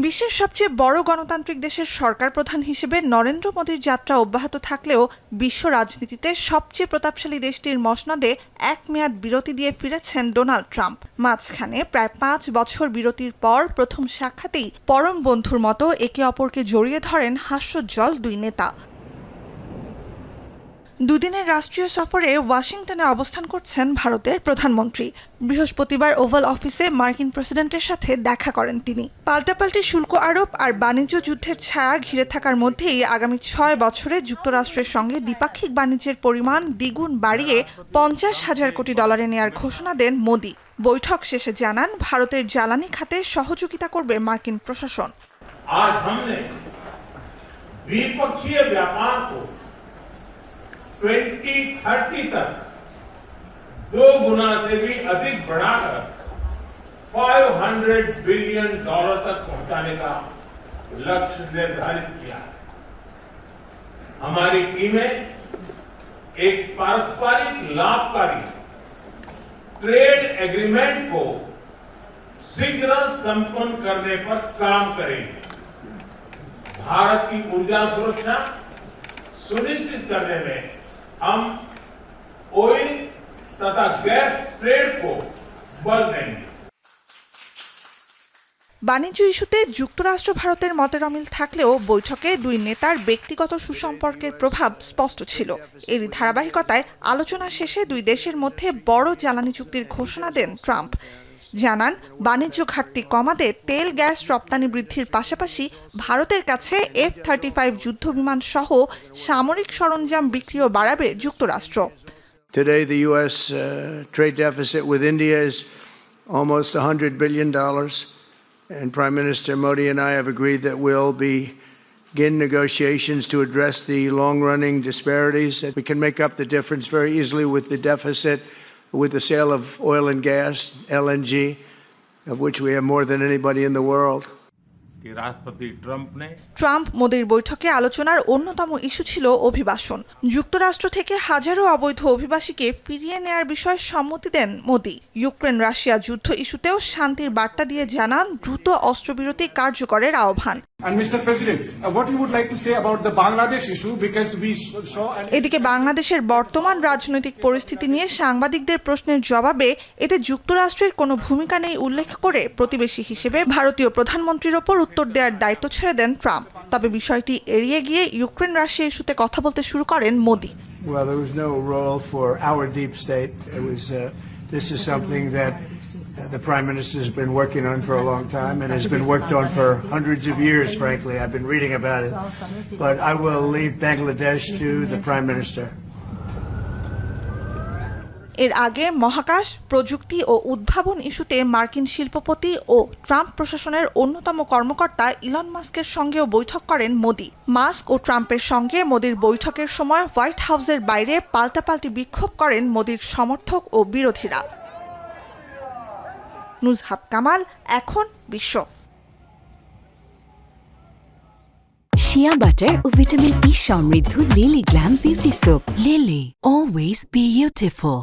বিশ্বের সবচেয়ে বড় গণতান্ত্রিক দেশের সরকার প্রধান হিসেবে নরেন্দ্র মোদীর যাত্রা অব্যাহত থাকলেও বিশ্ব রাজনীতিতে সবচেয়ে প্রতাপশালী দেশটির মসনদে এক মেয়াদ বিরতি দিয়ে ফিরেছেন ডোনাল্ড ট্রাম্প। মাঝখানে প্রায় ৫ বছর বিরতির পর প্রথম সাক্ষাতেই পরম বন্ধুর মতো একে অপরকে জড়িয়ে ধরেন হাস্যোজ্জ্বল দুই নেতা। দুদিনের রাষ্ট্রীয় সফরে ওয়াশিংটনে অবস্থান করছেন ভারতের প্রধানমন্ত্রী। বৃহস্পতিবার ওভাল অফিসে মার্কিন প্রেসিডেন্টের সাথে দেখা করেন তিনি। পাল্টাপাল্টি শুল্ক আরোপ আর বাণিজ্য যুদ্ধের ছায়া ঘিরে থাকার মধ্যেই আগামী ৬ বছরে যুক্তরাষ্ট্রের সঙ্গে দ্বিপাক্ষিক বাণিজ্যের পরিমাণ দ্বিগুণ বাড়িয়ে $৫০,০০০ কোটি নেয়ার ঘোষণা দেন মোদি। বৈঠক শেষে জানান, ভারতের জ্বালানি খাতে সহযোগিতা করবে মার্কিন প্রশাসন। आज हमने द्विपक्षीय व्यापार को 2030 तक 2 गुना से भी अधिक बढ़ाकर $500 बिलियन तक पहुंचाने का लक्ष्य निर्धारित किया है। हमारी टीमें एक पारस्परिक लाभकारी ट्रेड एग्रीमेंट को शीघ्र संपन्न करने पर काम करेंगे। भारत की ऊर्जा सुरक्षा सुनिश्चित करने में हम ऑयल तथा गैस ट्रेड को बल देंगे। বাণিজ্য ইস্যুতে যুক্তরাষ্ট্র ভারতের মতের অমিল থাকলেও বৈঠকে দুই নেতার ব্যক্তিগত সুসম্পর্কের প্রভাব স্পষ্ট ছিল। এরই ধারাবাহিকতায় আলোচনা শেষে দুই দেশের মধ্যে বড় জ্বালানি চুক্তির ঘোষণা দেন ট্রাম্প। জানান, বাণিজ্য ঘাটতি কমাতে তেল গ্যাস রপ্তানি বৃদ্ধির পাশাপাশি ভারতের কাছে F-35 যুদ্ধবিমান সহ সামরিক সরঞ্জাম বিক্রিও বাড়াবে যুক্তরাষ্ট্র। Today the US trade deficit with India is almost $100 billion, and Prime Minister Modi and I have agreed that we'll begin negotiations to address the long-running disparities, that we can make up the difference very easily with the deficit with the sale of oil and gas, LNG, of which we have more than anybody in the world. Trump মোদির বৈঠকে আলোচনার অন্যতম issue ছিল অভিবাসন। যুক্তরাষ্ট্র থেকে হাজারো অবৈধ অভিবাসীকে ফিরিয়ে নেয়ার বিষয়ে সম্মতি দেন মোদি। ইউক্রেন রাশিয়া যুদ্ধ ইস্যুতেও শান্তির বার্তা দিয়ে জানান দ্রুত অস্ত্রবিরতি কার্যকরের আহ্বান। এদিকে বাংলাদেশের বর্তমান রাজনৈতিক পরিস্থিতি নিয়ে সাংবাদিকদের প্রশ্নের জবাবে এতে যুক্তরাষ্ট্রের কোনো ভূমিকা নেই উল্লেখ করে প্রতিবেশী হিসেবে ভারতীয় প্রধানমন্ত্রীর ওপর উত্তর দেওয়ার দায়িত্ব ছেড়ে দেন ট্রাম্প। তবে বিষয়টি এড়িয়ে গিয়ে ইউক্রেন রাশিয়া ইস্যুতে কথা বলতে শুরু করেন Modi. The Prime Minister has been working on for a long time and has been worked on for hundreds of years, frankly. I've been reading about it. But I will leave Bangladesh to the Prime Minister. এর আগে মহাকাশ, প্রযুক্তি ও উদ্ভাবন ইস্যুতে মার্কিন শিল্পপতি ও Trump প্রশাসনের অন্যতম কর্মকর্তা ইলন মাস্কের সঙ্গেও বৈঠক করেন মোদি। মাস্ক ও ট্রাম্পের সঙ্গে মোদির বৈঠকের সময় হোয়াইট হাউসের বাইরে পাল্টাপাল্টি বিক্ষোভ করেন মোদির সমর্থক ও বিরোধীরা। নুজহাত কামাল, এখন বিশ্ব। শিয়া বাটার ও ভিটামিন ই সমৃদ্ধ lily glam beauty soap. Lily, always beautiful.